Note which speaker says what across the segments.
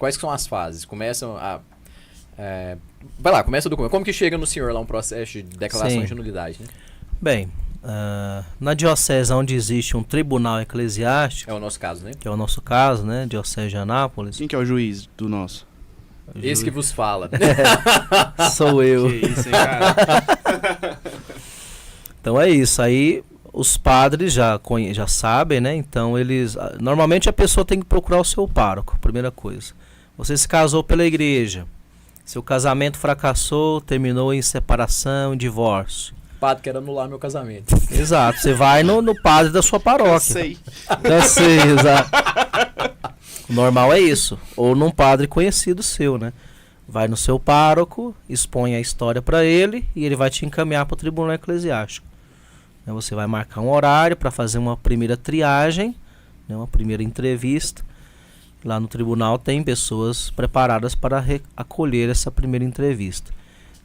Speaker 1: quais que são as fases? Vai lá, começa o documento. Como que chega no senhor lá um processo de declaração de nulidade, né?
Speaker 2: Bem, na diocese onde existe um tribunal eclesiástico...
Speaker 1: É o nosso caso, né?
Speaker 2: Que é o nosso caso, né? Diocese de Anápolis.
Speaker 3: Quem que é o juiz do nosso?
Speaker 1: Esse que vos fala.
Speaker 2: Sou eu.
Speaker 3: Que isso, hein, cara?
Speaker 2: Então é isso. Aí os padres já sabem, né? Então eles... Normalmente a pessoa tem que procurar o seu pároco, primeira coisa. Você se casou pela igreja. Seu casamento fracassou, terminou em separação, divórcio.
Speaker 1: O padre quer anular meu casamento.
Speaker 2: Exato. Você vai no padre da sua paróquia.
Speaker 3: Cansei,
Speaker 2: exato. O normal é isso. Ou num padre conhecido seu, né? Vai no seu pároco, expõe a história para ele e ele vai te encaminhar para o tribunal eclesiástico. Você vai marcar um horário para fazer uma primeira triagem, né? Uma primeira entrevista. Lá no tribunal tem pessoas preparadas para acolher essa primeira entrevista.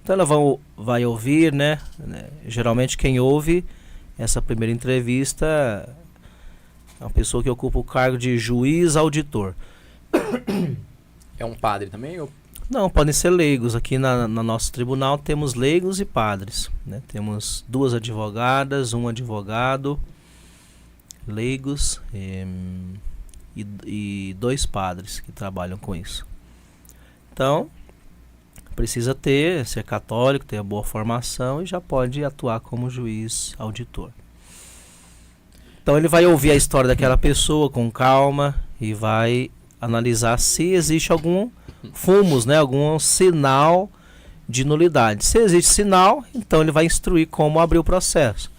Speaker 2: Então ela vai ouvir, né? Geralmente quem ouve essa primeira entrevista é uma pessoa que ocupa o cargo de juiz auditor.
Speaker 1: É um padre também? Ou...
Speaker 2: Não, podem ser leigos. Aqui na nosso tribunal temos leigos e padres, né? Temos 2 advogadas, 1 advogado, leigos e 2 padres que trabalham com isso. Então, precisa ser católico, ter a boa formação e já pode atuar como juiz auditor. Então ele vai ouvir a história daquela pessoa com calma e vai analisar se existe algum fumus, né, algum sinal de nulidade. Se existe sinal, então ele vai instruir como abrir o processo.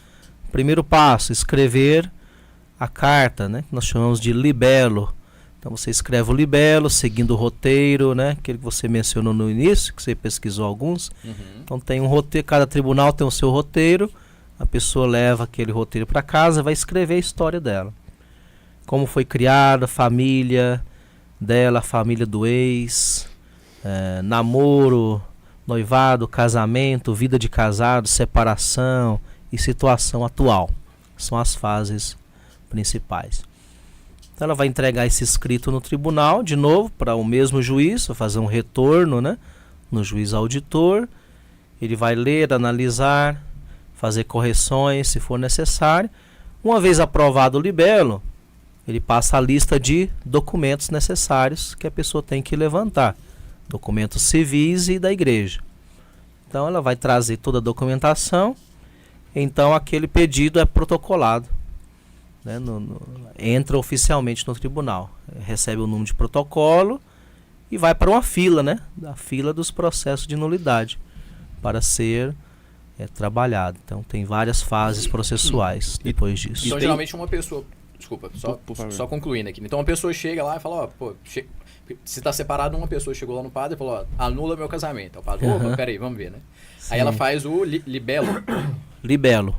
Speaker 2: Primeiro passo, escrever a carta, né, que nós chamamos de libelo. Então você escreve o libelo, seguindo o roteiro, né, aquele que você mencionou no início, que você pesquisou alguns. Então tem um roteiro, cada tribunal tem o seu roteiro, a pessoa leva aquele roteiro para casa e vai escrever a história dela. Como foi criada, a família dela, a família do ex, namoro, noivado, casamento, vida de casado, separação e situação atual. São as fases principais. Então ela vai entregar esse escrito no tribunal, de novo, para o mesmo juiz, vai fazer um retorno, né, no juiz auditor. Ele vai ler, analisar, fazer correções se for necessário. Uma vez aprovado o libelo, ele passa a lista de documentos necessários que a pessoa tem que levantar. Documentos civis e da igreja. Então ela vai trazer toda a documentação. Então aquele pedido é protocolado, né, entra oficialmente no tribunal. Recebe o número de protocolo e vai para uma fila, né, da fila dos processos de nulidade para ser trabalhado. Então tem várias fases processuais depois disso.
Speaker 1: Então geralmente uma pessoa... Desculpa, só concluindo aqui. Então uma pessoa chega lá e fala, ó, pô, se tá separado, uma pessoa chegou lá no padre e falou, ó, anula meu casamento. O padre, opa, peraí, vamos ver, né? Sim. Aí ela faz o libelo.
Speaker 2: Libelo.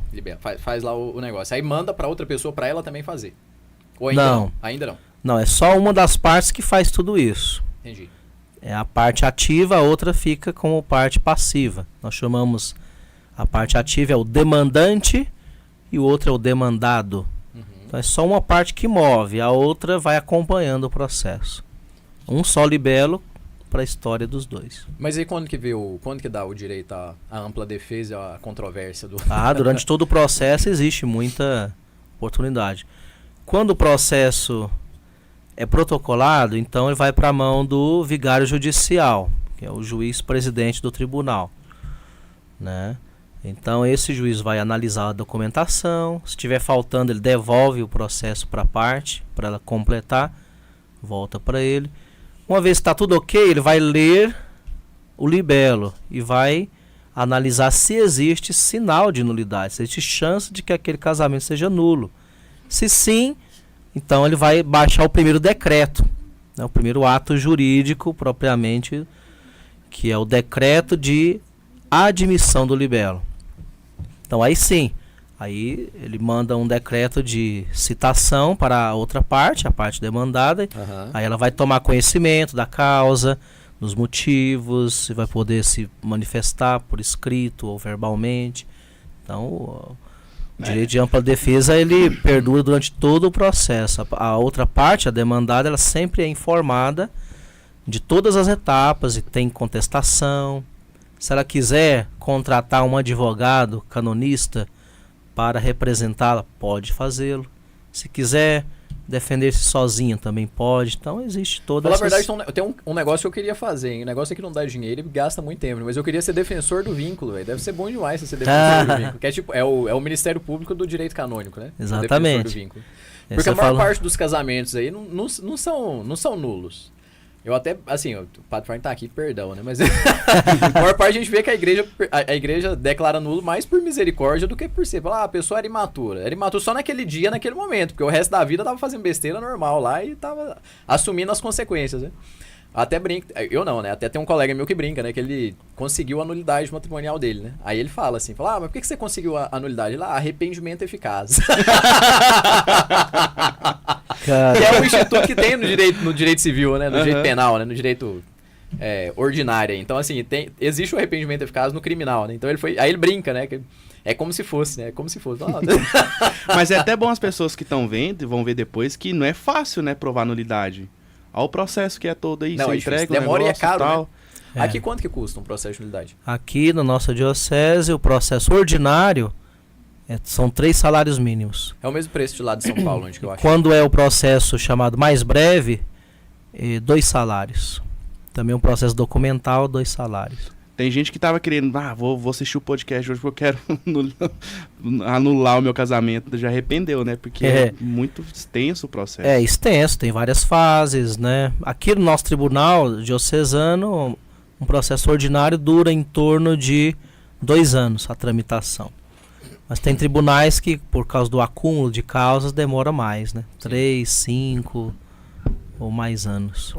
Speaker 1: Faz lá o negócio. Aí manda pra outra pessoa pra ela também fazer. Ou
Speaker 2: ainda não?
Speaker 1: Ainda não.
Speaker 2: Não, é só uma das partes que faz tudo isso.
Speaker 1: Entendi.
Speaker 2: É a parte ativa, a outra fica como parte passiva. Nós chamamos a parte ativa é o demandante e o outro é o demandado. Então é só uma parte que move, a outra vai acompanhando o processo. Um só libelo para a história dos dois.
Speaker 1: Mas aí quando que dá o direito à ampla defesa e à controvérsia do...
Speaker 2: Durante todo o processo existe muita oportunidade. Quando o processo é protocolado, então ele vai para a mão do vigário judicial, que é o juiz presidente do tribunal, né? Então esse juiz vai analisar a documentação, se estiver faltando ele devolve o processo para a parte, para ela completar, volta para ele. Uma vez que está tudo ok, ele vai ler o libelo e vai analisar se existe sinal de nulidade, se existe chance de que aquele casamento seja nulo. Se sim, então ele vai baixar o primeiro decreto, né, o primeiro ato jurídico propriamente, que é o decreto de admissão do libelo. Então aí sim, aí ele manda um decreto de citação para a outra parte, a parte demandada. Aí ela vai tomar conhecimento da causa, dos motivos, vai poder se manifestar por escrito ou verbalmente. Então o direito de ampla defesa ele perdura durante todo o processo. A outra parte, a demandada, ela sempre é informada de todas as etapas e tem contestação. Se ela quiser contratar um advogado canonista para representá-la, pode fazê-lo. Se quiser defender-se sozinha, também pode. Então existe toda essa...
Speaker 1: Na verdade, tem um negócio que eu queria fazer, hein? O negócio é que não dá dinheiro e gasta muito tempo, mas eu queria ser defensor do vínculo, velho. Deve ser bom demais você ser defensor do vínculo. Que é tipo, é o Ministério Público do Direito Canônico, né?
Speaker 2: Exatamente.
Speaker 1: O defensor do vínculo. Porque a maior parte dos casamentos aí não são nulos. Eu até, assim, o Padre Farn tá aqui, perdão, né? Mas a maior parte a gente vê que a igreja declara nulo mais por misericórdia do que por ser. A pessoa era imatura. Era imatura só naquele dia, naquele momento, porque o resto da vida tava fazendo besteira normal lá e tava assumindo as consequências, né? Até brinca, eu não, né? Até tem um colega meu que brinca, né? Que ele conseguiu a anulidade matrimonial dele, né? Aí ele fala assim, mas por que você conseguiu a anulidade? Ele, arrependimento eficaz. Que é um instituto que tem no direito civil, né? No direito penal, né? No direito ordinário. Então, assim, existe o arrependimento eficaz no criminal, né? Então aí ele brinca, né? Que é como se fosse, né? Como se fosse.
Speaker 3: Mas é até bom as pessoas que estão vendo e vão ver depois que não é fácil, né? Provar nulidade. Olha o processo que é todo aí, você entrega o
Speaker 1: demora e é caro,
Speaker 3: tal.
Speaker 1: Né? Aqui quanto que custa um processo de nulidade?
Speaker 2: Aqui na nossa diocese, o processo ordinário são 3 salários mínimos.
Speaker 1: É o mesmo preço de lá de São Paulo, onde que eu acho.
Speaker 2: Quando é o processo chamado mais breve, 2 salários. Também um processo documental, 2 salários.
Speaker 3: Tem gente que tava querendo, vou assistir o podcast hoje porque eu quero anular o meu casamento. Já arrependeu, né? Porque é muito extenso o processo.
Speaker 2: É extenso, tem várias fases, né? Aqui no nosso tribunal diocesano, um processo ordinário dura em torno de 2 anos a tramitação. Mas tem tribunais que, por causa do acúmulo de causas, demora mais, né? 3, 5 ou mais anos.